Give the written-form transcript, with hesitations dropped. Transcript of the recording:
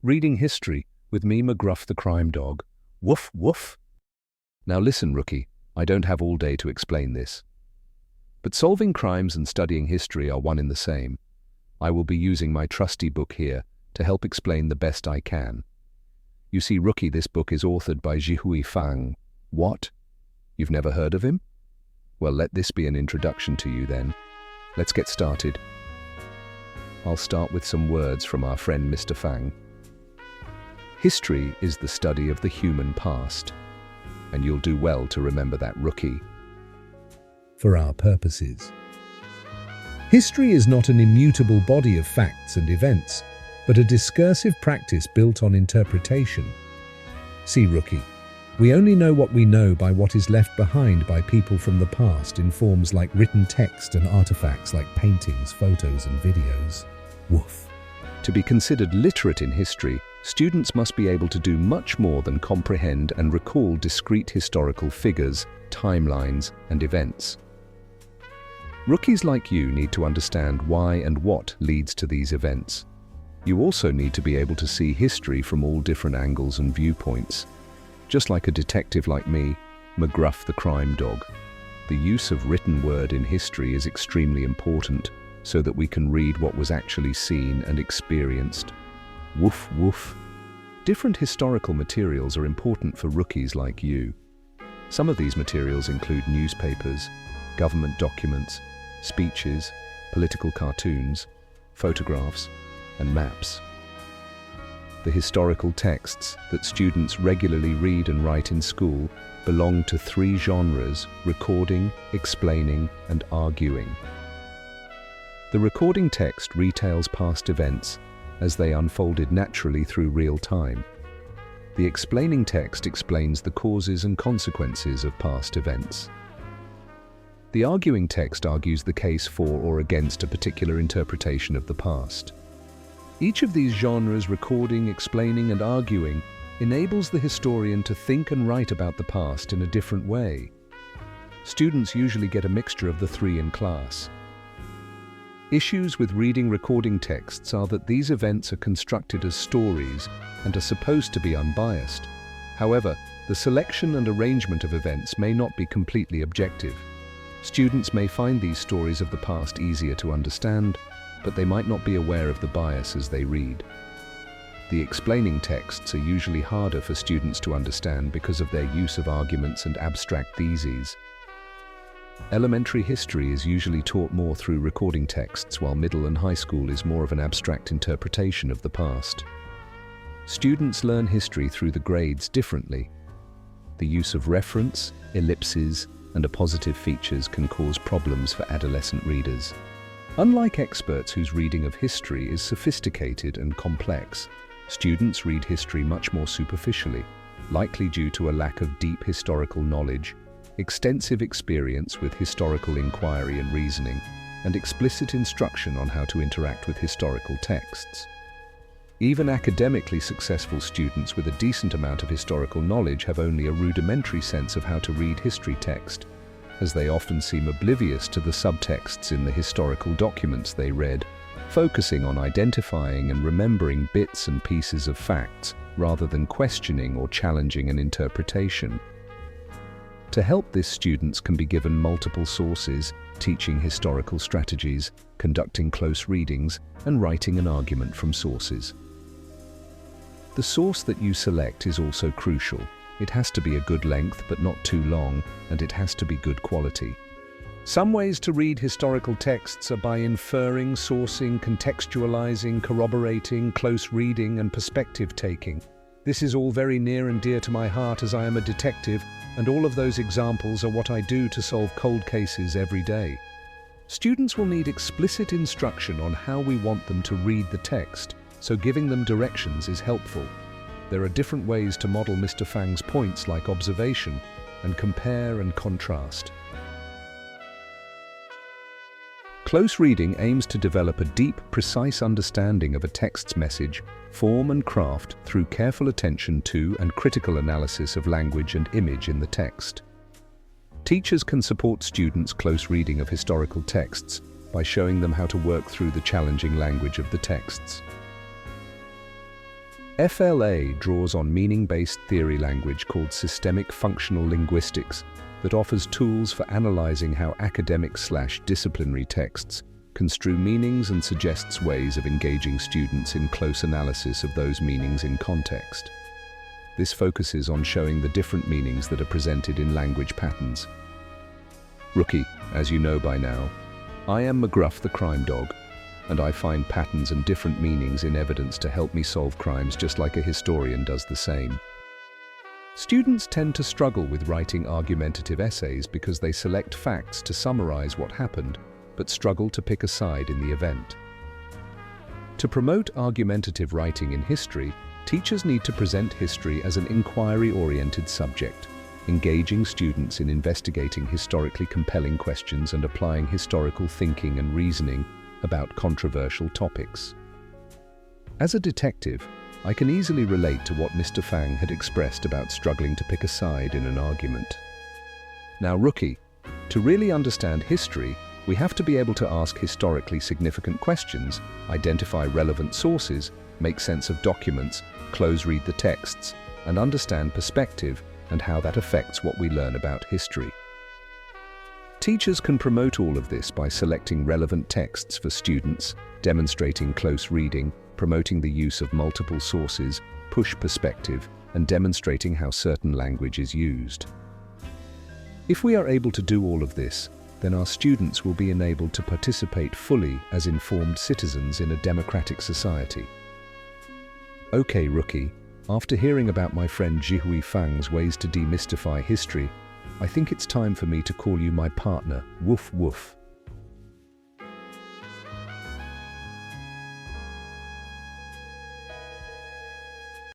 Reading history with me, McGruff the crime dog. Woof, woof. Now listen, rookie, I don't have all day to explain this. But solving crimes and studying history are one and the same. I will be using my trusty book here to help explain the best I can. You see, rookie, this book is authored by Jihui Fang. What? You've never heard of him? Well, let this be an introduction to you then. Let's get started. I'll start with some words from our friend Mr. Fang. History is the study of the human past, and you'll do well to remember that, rookie. For our purposes. History is not an immutable body of facts and events, but a discursive practice built on interpretation. See, rookie, we only know what we know by what is left behind by people from the past in forms like written text and artifacts like paintings, photos, and videos. Woof. To be considered literate in history, students must be able to do much more than comprehend and recall discrete historical figures, timelines, and events. Rookies like you need to understand why and what leads to these events. You also need to be able to see history from all different angles and viewpoints. Just like a detective like me, McGruff the crime dog, the use of written word in history is extremely important so that we can read what was actually seen and experienced. Woof, woof. Different historical materials are important for rookies like you. Some of these materials include newspapers, government documents, speeches, political cartoons, photographs, and maps. The historical texts that students regularly read and write in school belong to three genres: recording, explaining, and arguing. The recording text retails past events as they unfolded naturally through real time. The explaining text explains the causes and consequences of past events. The arguing text argues the case for or against a particular interpretation of the past. Each of these genres, recording, explaining, and arguing, enables the historian to think and write about the past in a different way. Students usually get a mixture of the three in class. Issues with reading recording texts are that these events are constructed as stories and are supposed to be unbiased. However, the selection and arrangement of events may not be completely objective. Students may find these stories of the past easier to understand, but they might not be aware of the bias as they read. The explaining texts are usually harder for students to understand because of their use of arguments and abstract theses. Elementary history is usually taught more through recording texts, while middle and high school is more of an abstract interpretation of the past. Students learn history through the grades differently. The use of reference, ellipses, and appositive features can cause problems for adolescent readers. Unlike experts whose reading of history is sophisticated and complex, students read history much more superficially, likely due to a lack of deep historical knowledge, extensive experience with historical inquiry and reasoning, and explicit instruction on how to interact with historical texts. Even academically successful students with a decent amount of historical knowledge have only a rudimentary sense of how to read history text, as they often seem oblivious to the subtexts in the historical documents they read, focusing on identifying and remembering bits and pieces of facts rather than questioning or challenging an interpretation. To help this, students can be given multiple sources, teaching historical strategies, conducting close readings, and writing an argument from sources. The source that you select is also crucial. It has to be a good length but not too long, and it has to be good quality. Some ways to read historical texts are by inferring, sourcing, contextualizing, corroborating, close reading, and perspective taking. This is all very near and dear to my heart as I am a detective, and all of those examples are what I do to solve cold cases every day. Students will need explicit instruction on how we want them to read the text, so giving them directions is helpful. There are different ways to model Mr. Fang's points, like observation and compare and contrast. Close reading aims to develop a deep, precise understanding of a text's message, form and craft through careful attention to and critical analysis of language and image in the text. Teachers can support students' close reading of historical texts by showing them how to work through the challenging language of the texts. FLA draws on meaning-based theory language called systemic functional linguistics that offers tools for analyzing how academic/disciplinary texts construe meanings and suggests ways of engaging students in close analysis of those meanings in context. This focuses on showing the different meanings that are presented in language patterns. Rookie, as you know by now, I am McGruff the crime dog, and I find patterns and different meanings in evidence to help me solve crimes just like a historian does the same. Students tend to struggle with writing argumentative essays because they select facts to summarize what happened, but struggle to pick a side in the event. To promote argumentative writing in history, teachers need to present history as an inquiry-oriented subject, engaging students in investigating historically compelling questions and applying historical thinking and reasoning about controversial topics. As a detective, I can easily relate to what Mr. Fang had expressed about struggling to pick a side in an argument. Now, Rookie, to really understand history, we have to be able to ask historically significant questions, identify relevant sources, make sense of documents, close-read the texts, and understand perspective and how that affects what we learn about history. Teachers can promote all of this by selecting relevant texts for students, demonstrating close reading, promoting the use of multiple sources, push perspective, and demonstrating how certain language is used. If we are able to do all of this, then our students will be enabled to participate fully as informed citizens in a democratic society. Okay, Rookie, after hearing about my friend Jihui Fang's ways to demystify history, I think it's time for me to call you my partner, Woof Woof.